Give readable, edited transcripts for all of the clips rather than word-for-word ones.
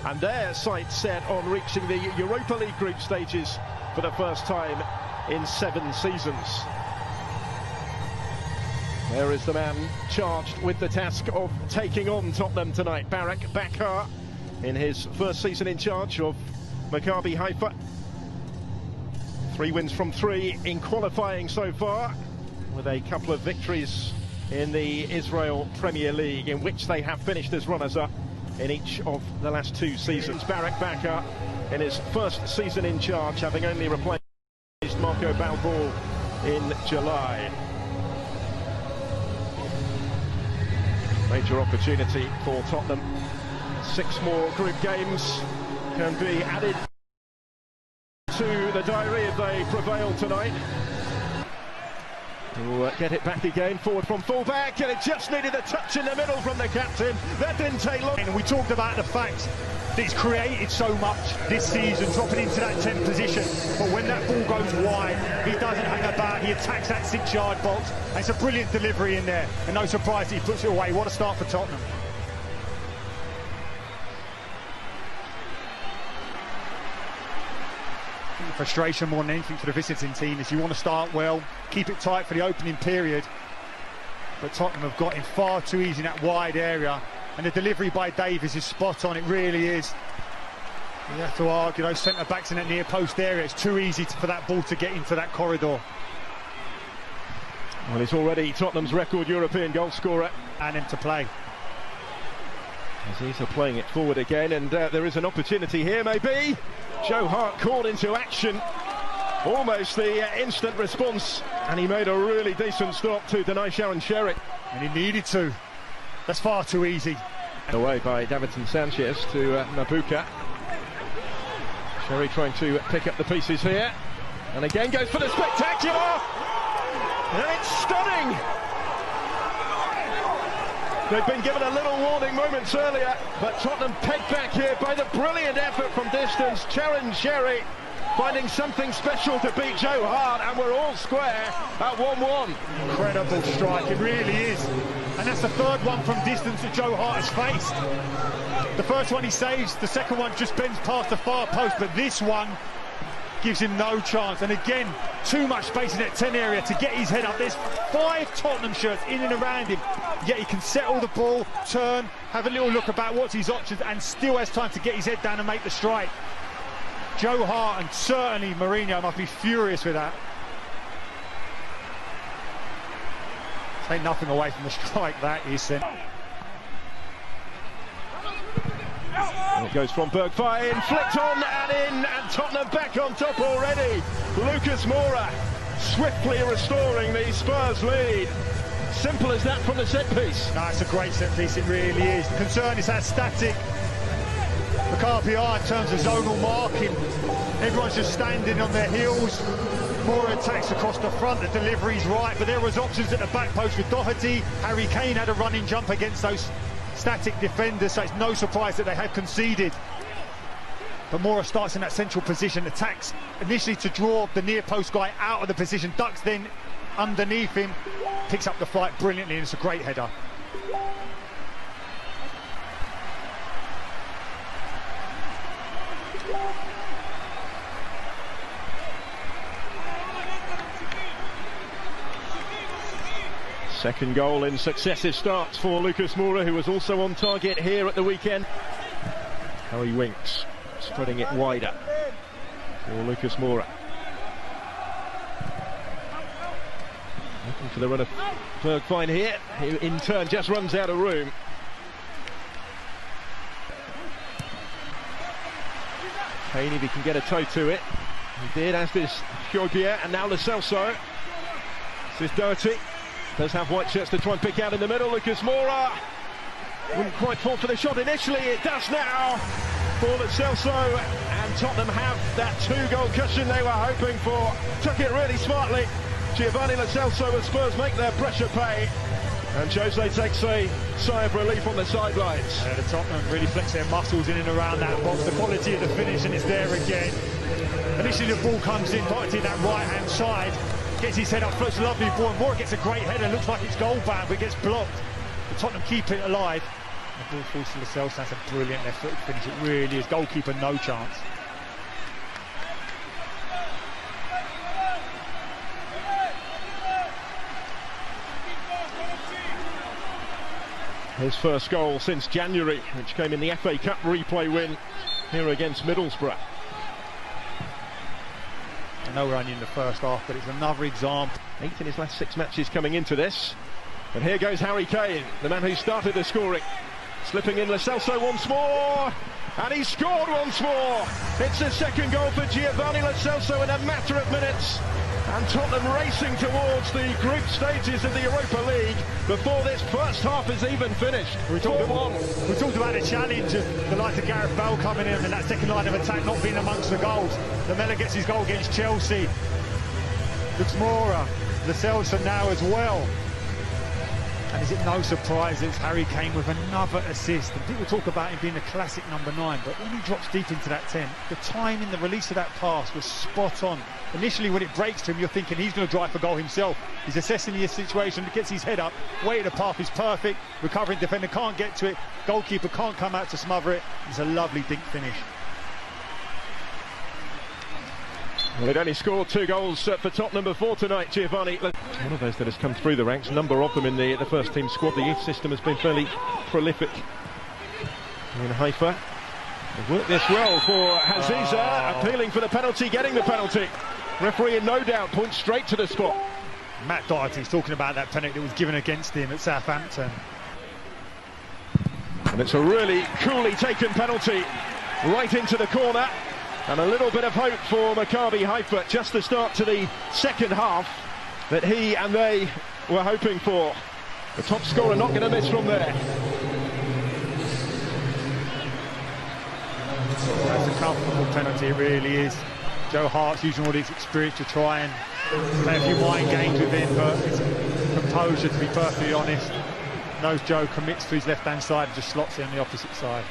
and their sights set on reaching the Europa League group stages for the first time in 7 seasons. There is the man charged with the task of taking on Tottenham tonight, Barak Bakar, in his first season in charge of Maccabii Haifa. 3 wins from 3 in qualifying so far, with a couple of victories in the Israel Premier League, in which they have finished as runners-up in each of the last 2 seasons. Barak Bakar, in his first season in charge, having only replaced Marco Balboa in July. Major opportunity for Tottenham. 6 more group games can be added to the diary if they prevail tonight. To get it back again, forward from full-back, and it just needed a touch in the middle from the captain. That didn't take long. And we talked about the fact that he's created so much this season, dropping into that 10th position. But when that ball goes wide, he doesn't hang about, he attacks that 6-yard box. And it's a brilliant delivery in there, and no surprise that he puts it away. What a start for Tottenham. Frustration more than anything for the visiting team is you want to start well, keep it tight for the opening period, but Tottenham have got in far too easy in that wide area, and the delivery by Davies is spot on. It really is. You have to argue those centre backs in that near post area. It's too easy for that ball to get into that corridor. Well, he's already Tottenham's record European goal scorer, and him to play. Aziz are playing it forward again, and there is an opportunity here, maybe. Joe Hart called into action, almost the instant response, and he made a really decent stop to deny Sharon Sherrick. And he needed to. That's far too easy. Away by Davinson Sanchez to Mabuka. Sherry trying to pick up the pieces here, and again goes for the spectacular, and it's stunning. They've been given a little warning moments earlier, but Tottenham pegged back here by the brilliant effort from distance. Sharon Sherry finding something special to beat Joe Hart, and we're all square at 1-1. Incredible strike, it really is. And that's the 3rd one from distance that Joe Hart has faced. The first one he saves, the second one just bends past the far post, but this one gives him no chance. And again, too much space in that 10 area to get his head up. There's 5 Tottenham shirts in and around him, yet he can settle the ball, turn, have a little look about what's his options, and still has time to get his head down and make the strike. Joe Hart, and certainly Mourinho, must be furious with that. Take nothing away from the strike, that is. It goes from Bergfire, flicked on and in, and Tottenham back on top already. Lucas Moura swiftly restoring the Spurs lead. Simple as that from the set piece. No, it's a great set piece, it really is. The concern is how static Maccabii are in terms of zonal marking. Everyone's just standing on their heels. Moura attacks across the front, the delivery's right, but there was options at the back post with Doherty. Harry Kane had a running jump against those static defenders, so it's no surprise that they had conceded. But Moura starts in that central position, attacks initially to draw the near post guy out of the position, ducks then underneath him, picks up the flight brilliantly, and it's a great header. Second goal in successive starts for Lucas Moura, who was also on target here at the weekend. Harry Winks spreading it wider for Lucas Moura. Looking for the run of Bergfine here, who in turn just runs out of room. Kane, if he can get a toe to it. He did, as did Shogier, and now Lo Celso. This is Doherty. Does have white shirts to try and pick out in the middle. Lucas Moura wouldn't quite fall for the shot initially. It does now for Lo Celso, and Tottenham have that 2-goal cushion they were hoping for. Took it really smartly. Giovanni Lo Celso, as Spurs make their pressure pay, and Jose takes a sigh of relief on the sidelines. Yeah, the Tottenham really flex their muscles in and around that box. The quality of the finish, and it's there again. Initially the ball comes in, Doherty that right-hand side. Gets his head up, floats a lovely ball, and Moura gets a great header, looks like it's goal bound, but gets blocked. But Tottenham keep it alive. The ball falls to Lascelles. That's a brilliant left-footed finish. It really is. Goalkeeper, no chance. His first goal since January, which came in the FA Cup replay win here against Middlesbrough. I know we're only in the first half, but it's another example. 8 in his last 6 matches coming into this. And here goes Harry Kane, the man who started the scoring. Slipping in Lascelles once more, and he scored once more. It's the second goal for Giovanni Lascelles in a matter of minutes. And Tottenham racing towards the group stages of the Europa League before this first half is even finished. We talked about the challenge of the likes of Gareth Bale coming in and that second line of attack not being amongst the goals. Lamela gets his goal against Chelsea. Looks Mora, Lascelles now as well. And is it no surprise that it's Harry Kane with another assist? And people talk about him being a classic number 9, but when he drops deep into that 10, the timing, the release of that pass was spot on. Initially, when it breaks to him, you're thinking he's going to drive for goal himself. He's assessing the situation, gets his head up, way the path is perfect, recovering defender can't get to it, goalkeeper can't come out to smother it. It's a lovely dink finish. Well, they'd only scored 2 goals for Tottenham before tonight, Giovanni. One of those that has come through the ranks, a number of them in the first team squad. The youth system has been fairly prolific in Haifa. They've worked this well for Haziza, appealing for the penalty, getting the penalty. Referee in no doubt points straight to the spot. Matt Doherty's talking about that penalty that was given against him at Southampton. And it's a really coolly taken penalty right into the corner. And a little bit of hope for Maccabii Haifa, just the start to the second half that he and they were hoping for. The top scorer not going to miss from there. That's a comfortable penalty, it really is. Joe Hart's using all his experience to try and play a few mind games with him, but it's composure, to be perfectly honest. Knows Joe commits to his left-hand side and just slots it on the opposite side.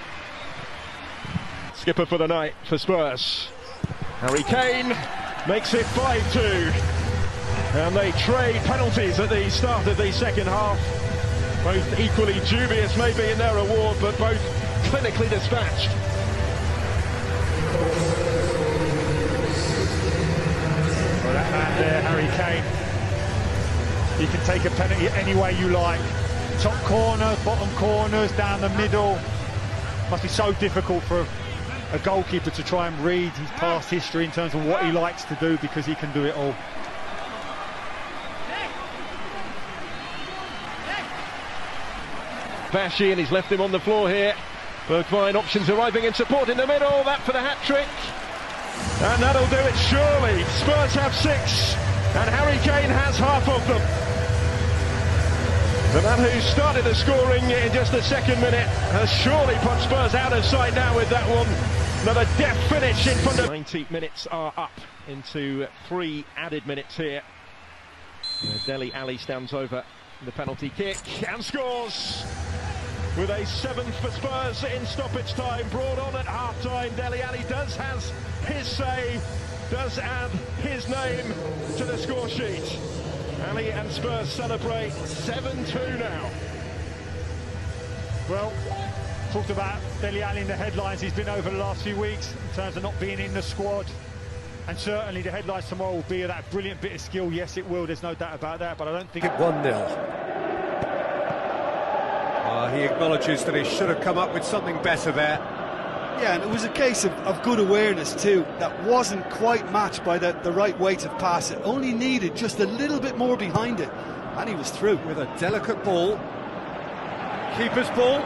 Skipper for the night for Spurs. Harry Kane makes it 5-2. And they trade penalties at the start of the second half. Both equally dubious maybe in their award, but both clinically dispatched. Well, that man there, Harry Kane, he can take a penalty any way you like. Top corners, bottom corners, down the middle. Must be so difficult for a goalkeeper to try and read his past history in terms of what he likes to do, because he can do it all. Bashi, and he's left him on the floor here. Bergwijn, options arriving in support in the middle, that for the hat-trick. And that'll do it surely. Spurs have 6, and Harry Kane has half of them. The man who started the scoring in just the second minute has surely put Spurs out of sight now with that one. Another deft finish in front of... 90 minutes are up into 3 added minutes here. Dele Alli stands over the penalty kick and scores with a 7th for Spurs in stoppage time. Brought on at half-time, Dele Alli does have his say, does add his name to the score sheet. Ali and Spurs celebrate 7-2 now. Well, talked about Dele Alli in the headlines he's been over the last few weeks in terms of not being in the squad. And certainly the headlines tomorrow will be that brilliant bit of skill. Yes, it will, there's no doubt about that, but I don't think... 1-0. He acknowledges that he should have come up with something better there. Yeah, and it was a case of good awareness too. That wasn't quite matched by the right weight of pass. It only needed just a little bit more behind it, and he was through. With a delicate ball. Keeper's ball.